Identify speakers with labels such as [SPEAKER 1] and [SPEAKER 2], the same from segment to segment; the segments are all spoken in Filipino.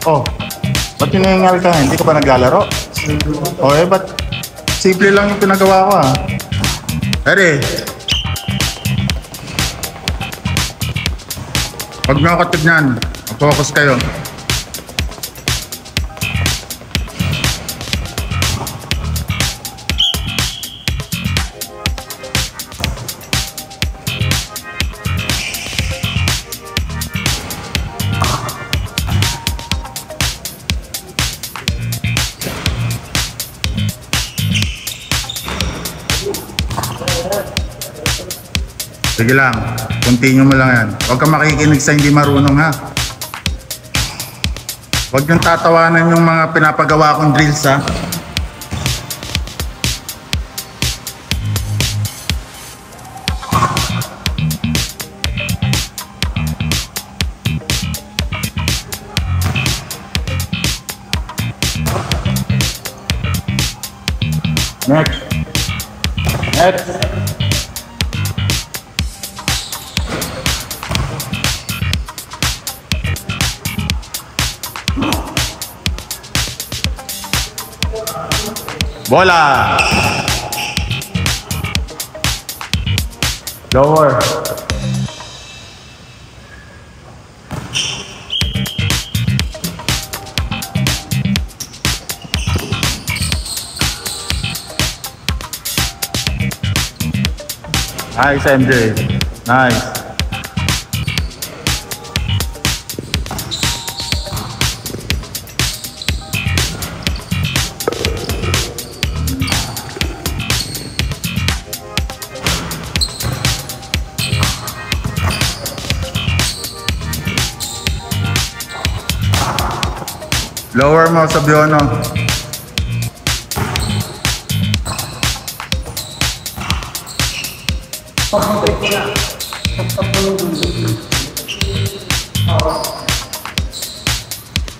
[SPEAKER 1] Oh, ba't hiningal ka? Hindi ka ba naglalaro? Oh, ba't simple lang yung pinagawa ko ah. Ready? Huwag nyo ako tignan. Mag-focus kayo. Sige lang, continue mo lang yan. Huwag kang makikinig sa hindi marunong ha. Huwag niyong tatawanan yung mga pinapagawa kong drills ha. Next. Next. Bola. Lower. Nice, MJ. Nice. Lower mo sa Biono.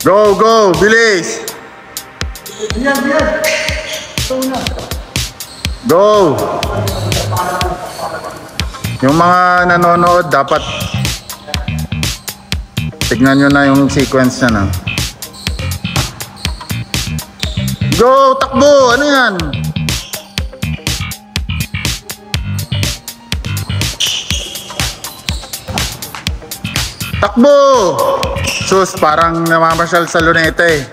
[SPEAKER 1] Go, go, bilis. Go. Yung mga nanonood dapat tignan nyo na yung sequence niya na. Go, takbo! Ano yan? Takbo! Sus, parang namamasyal sa luneta eh.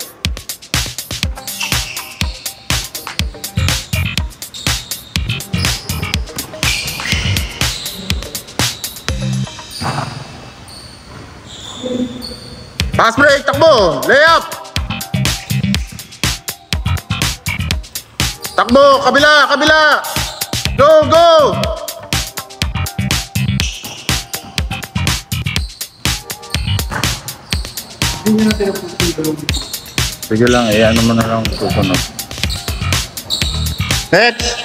[SPEAKER 1] Pass break, takbo! Layup! Takbo, kabila, kabila. Go, go. Sige lang, ano mo na lang susunod. Next.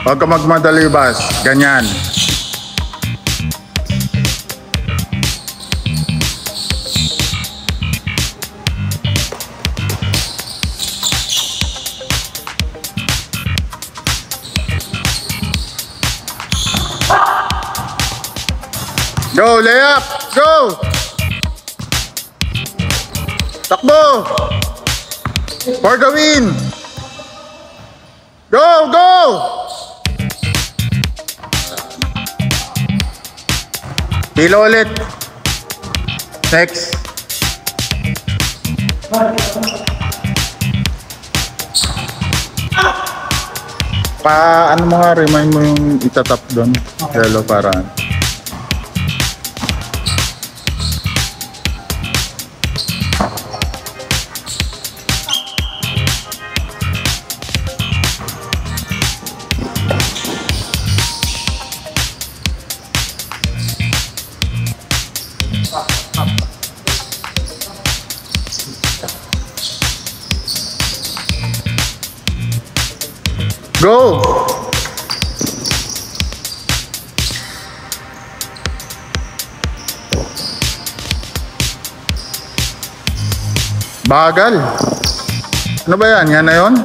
[SPEAKER 1] Huwag ka magmadali, Bas. Ganyan. Go, layup! Go! Takbo! For the win! Go, go! Hilo ulit. Next. Ano mo nga, remind mo yung itatap doon. Hello, para. Go! Bagal. Ano ba yan? Yan na yun?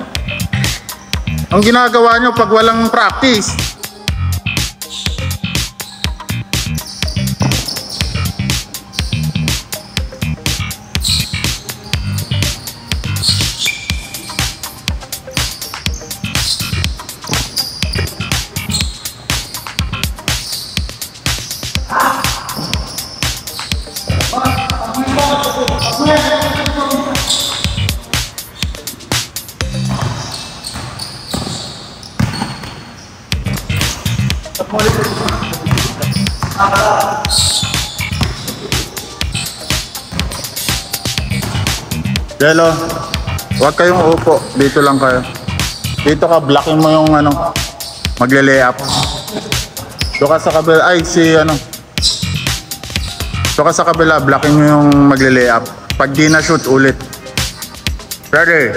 [SPEAKER 1] Ang ginagawa nyo pag walang practice. Jello, huwag kayong upo. Dito lang kayo. Dito ka, blocking mo yung ano, magle-layup. Doon ka sa kabila, ay si ano. Doon ka sa kabila, blocking mo yung magle-layup. Pag di na shoot, ulit. Ready?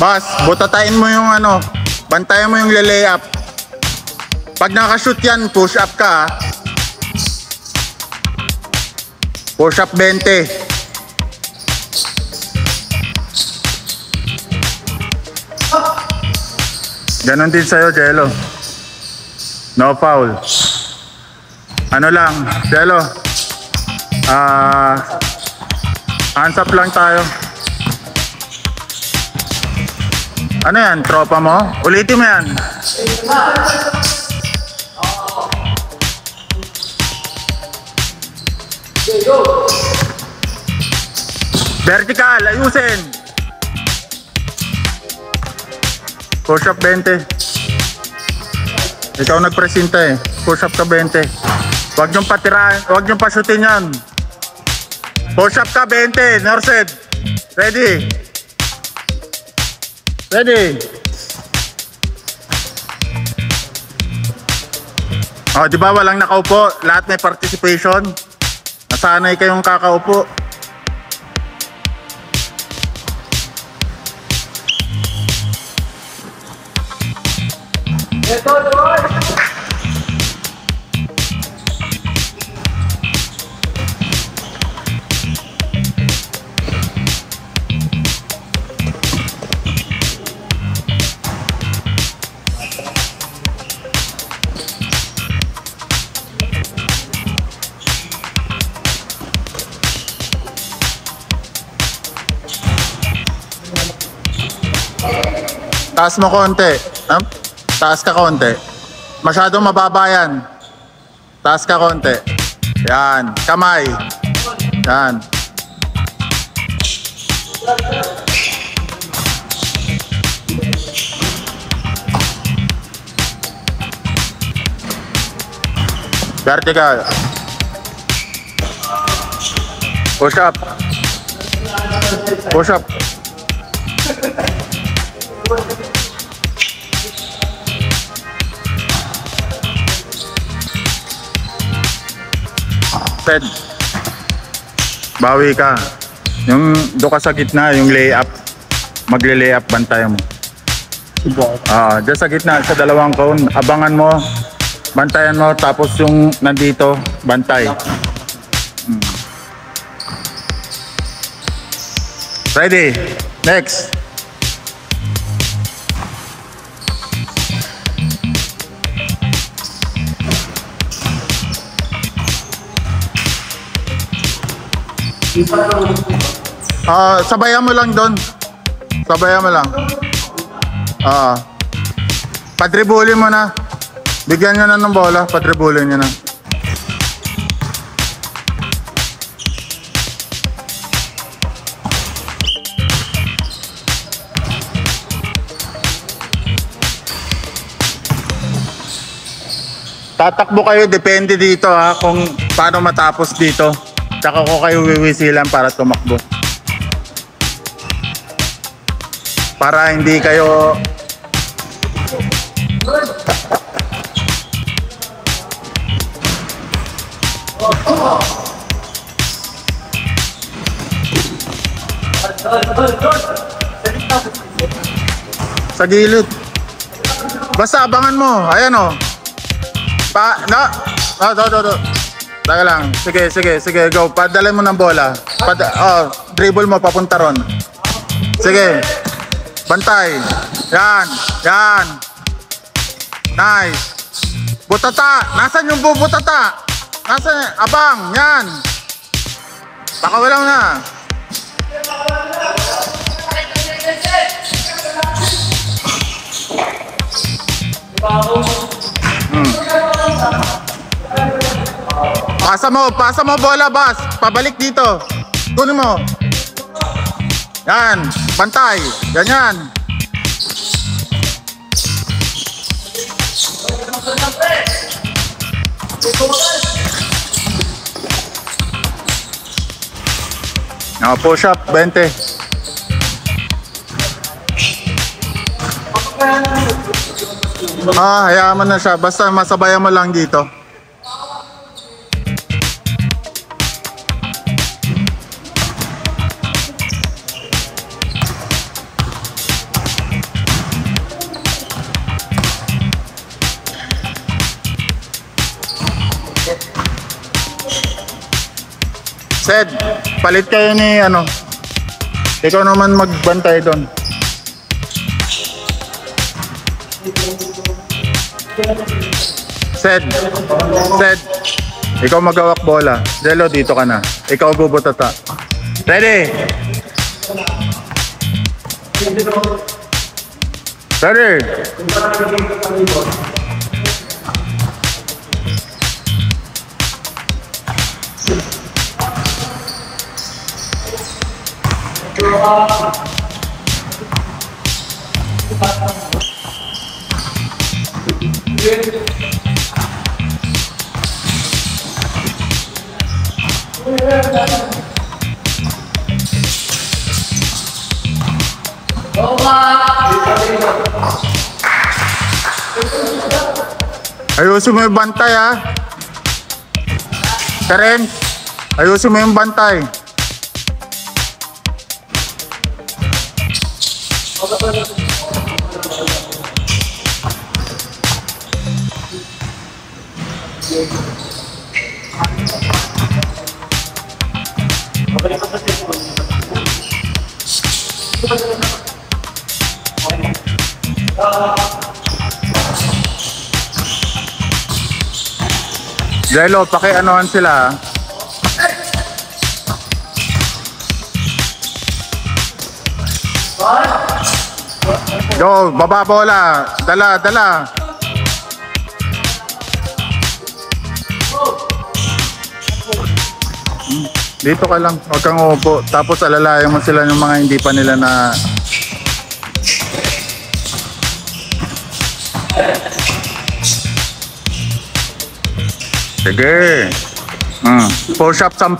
[SPEAKER 1] Boss, butatain mo yung ano, bantayan mo yung layup. Pag nakashoot yan, push up ka. Push up 20. Ganon din sa'yo, Jello. No foul. Ano lang, Jello. Hands up lang tayo. Ano yan? Tropa mo? Ulitin mo yan. Vertical, ayusin. Push up 20. Ikaw nagpresinta eh. Push up ka 20. Huwag niyong patirahan, huwag niyong pasutin yan. Push up ka 20, Norsed. Ready? Ready? Oh, di ba walang nakaupo? Lahat may participation. Nasanay kayong kakaupo. Ito, George! Taas mo konti. Taas ka konti. Masyadong mababa yan. Taas ka konti. Yan. Kamay. Yan. Vertical. Push up. Push up. Fed. Bawi ka. Yung do ka sa gitna, yung layup. Magle-layup, bantayan mo. Diyan sa gitna, sa dalawang cone, abangan mo, bantayan mo, tapos yung nandito, bantay. Ready? Next. Sabayan mo lang doon. Sabayan mo lang. Padribulin mo na. Bigyan nyo na ng bola, padribulin nyo na. Tatakbo kayo, depende dito ha, kung paano matapos dito. Tsaka ko kayo wiwisilan para tumakbo. Para hindi kayo... Sa gilid. Basta abangan mo. Ayan o. Taga lang. Sige, go. Padala mo ng bola. Dribble mo papunta ron. Sige. Bantay. Yan. Nice. Butata. Nasaan yung butata? Nasaan? Abang. Yan. Pakawalang na. Pasa mo bola, boss. Pabalik dito. Kunin mo. Yan, bantay. Ganyan. Push up 20. Hayaan mo na siya. Basta masabayan mo lang dito. Sed, palit kayo ni ano. Ikaw naman magbantay doon. Sed, ikaw magawak bola. Jello, dito ka na. Ikaw bubutata. Ready? Ready? Ayusin mo yung bantay ha. Karen, ayusin mo yung bantay. Jello, pakianohan sila. Go, baba bola. Dala. Dito ka lang, huwag kang upo. Tapos alalayan mo sila ng mga hindi pa nila na... Sige. Push up 10.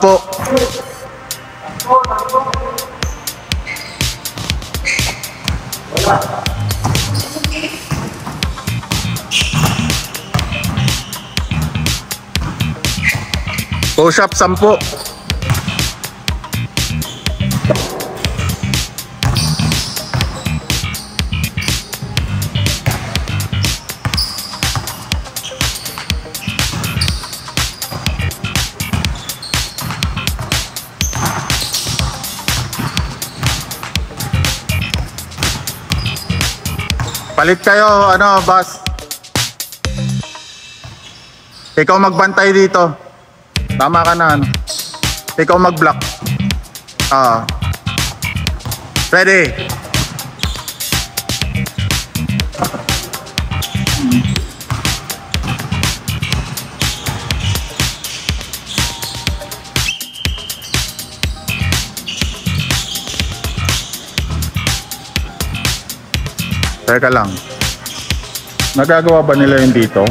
[SPEAKER 1] Push up 10. Palit kayo, ano, boss. Ikaw magbantay dito. Tama ka na, ano. Ikaw mag-block. Ready? Teka lang. Nagagawa ba nila yun dito?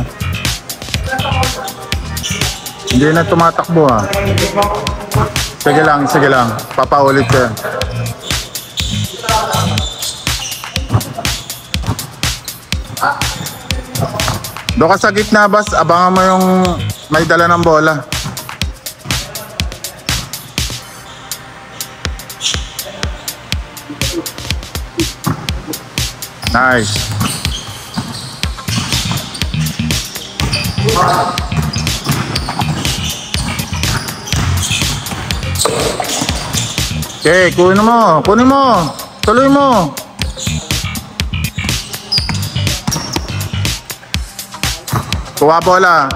[SPEAKER 1] Hindi na tumatakbo ha. Sige lang. Papaulit ko yan. Doon ka sa gitna, boss. Abangan mo yung may dala ng bola. Nice. Okay, kunin mo. Tuloy mo. Kuha bola.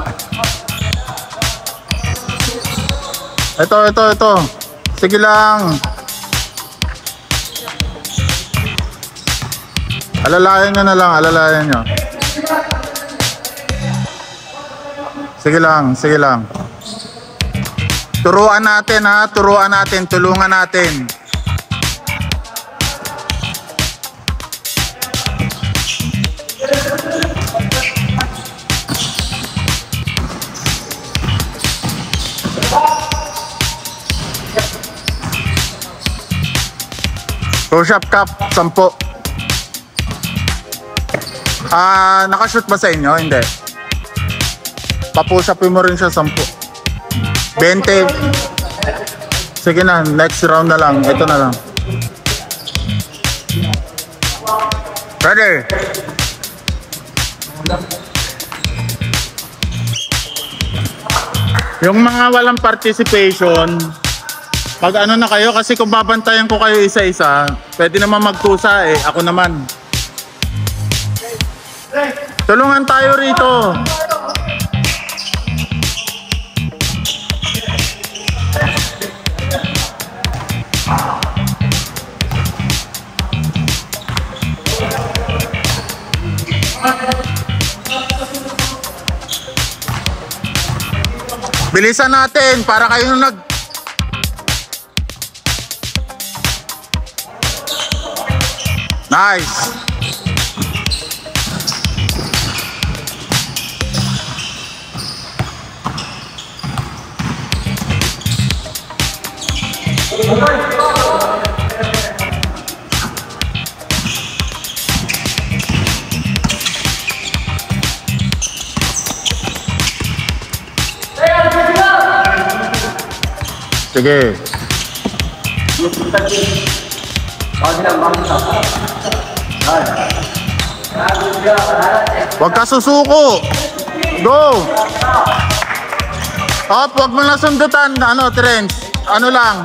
[SPEAKER 1] Ito. Sige lang. Alalayan nyo na lang, alalayan nyo. Sige lang. Turuan natin ha, tulungan natin. Push-up cup, 10. Nakashoot ba sa inyo? Hindi. Papush-upin mo rin siya 10. 20. Sige na, next round na lang. Ito na lang. Ready? Yung mga walang participation, pag ano na kayo, kasi kung babantayan ko kayo isa-isa, pwede naman magkusa eh. Ako naman. Tulungan tayo rito. Bilisan natin para kayo nag... Nice. Sige. Huwag ka susuko. Go. Hop, huwag mo na sundutan. Trends. Ano lang.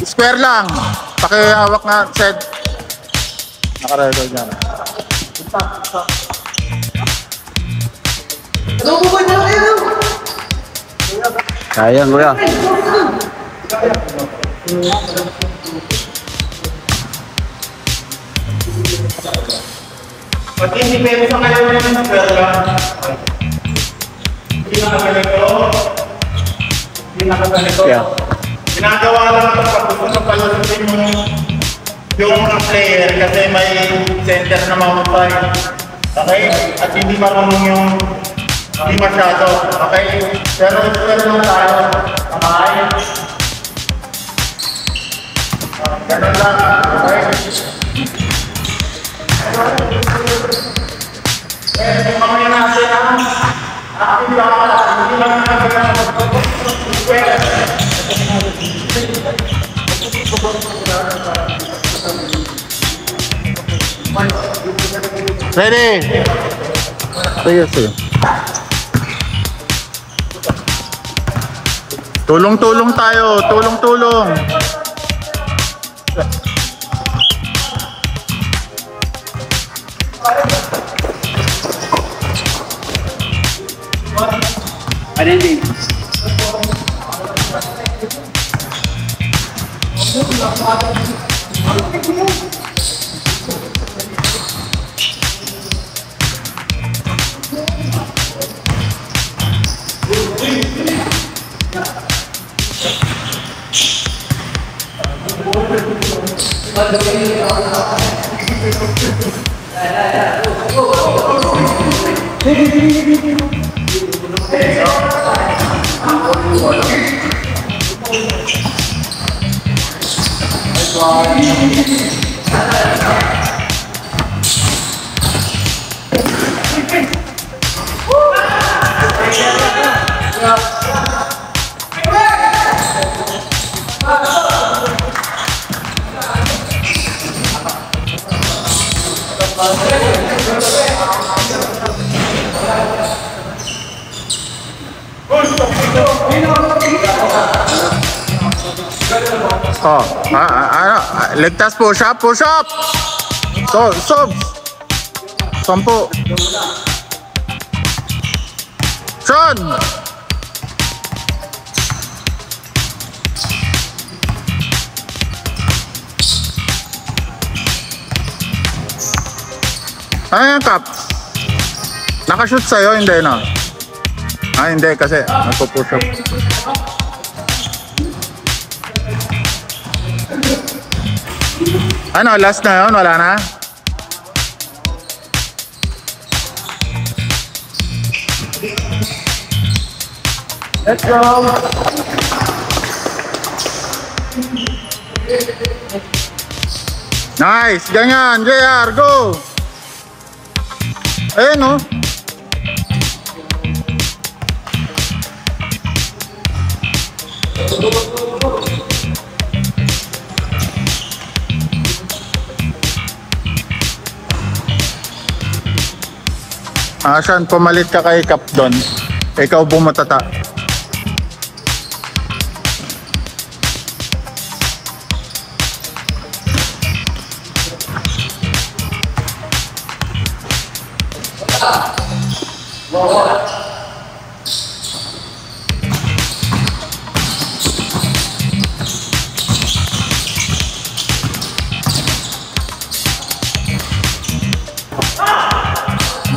[SPEAKER 1] Square lang. Pakihawak nga, set. Naka-record yan.
[SPEAKER 2] Sayang kuya.
[SPEAKER 1] Pag hindi pwede sa kayo rin ng square lang. Hindi nakaganito.
[SPEAKER 2] Yeah.
[SPEAKER 1] Ginagawa lang ito pag gusto sa palusin mo yung player kasi may center na mamutay. Okay? At hindi marunong yung hindi masyado. Okay? Pero square lang tayo. Okay? Ganun lang. Okay? Kung mamaya natin aking lakad, hindi lang nagagawin square. Ready?
[SPEAKER 2] Sige.
[SPEAKER 1] Tulong-tulong tayo, tulong-tulong.
[SPEAKER 2] Ano yun?
[SPEAKER 1] Oh, ligtas push up, push up. So, 10. Sean. Ano yung Kap? Nakashoot sa'yo, hindi na? Hindi kasi nagpo-push up. Ano, last na yun? Wala na?
[SPEAKER 2] Let's go!
[SPEAKER 1] Nice! Ganyan! JR, go! Ayun, no? Sean, pumalit ka kay Kap doon. Ikaw bumatata.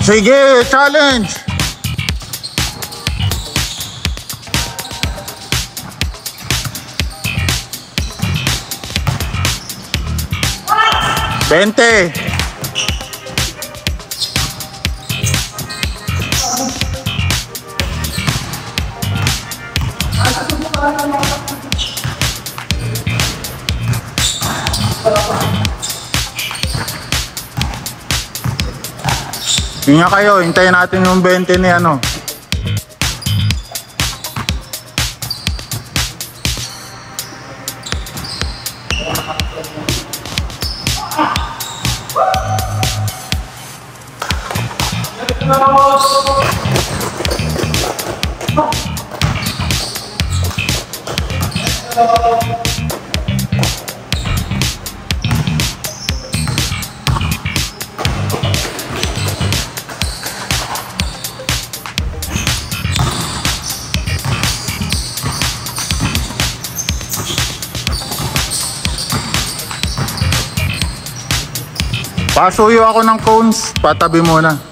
[SPEAKER 1] Sige, challenge! Bente! Hinga kayo, hintayin natin yung 20 ni ano. Pasuyo ako ng cones, patabi muna.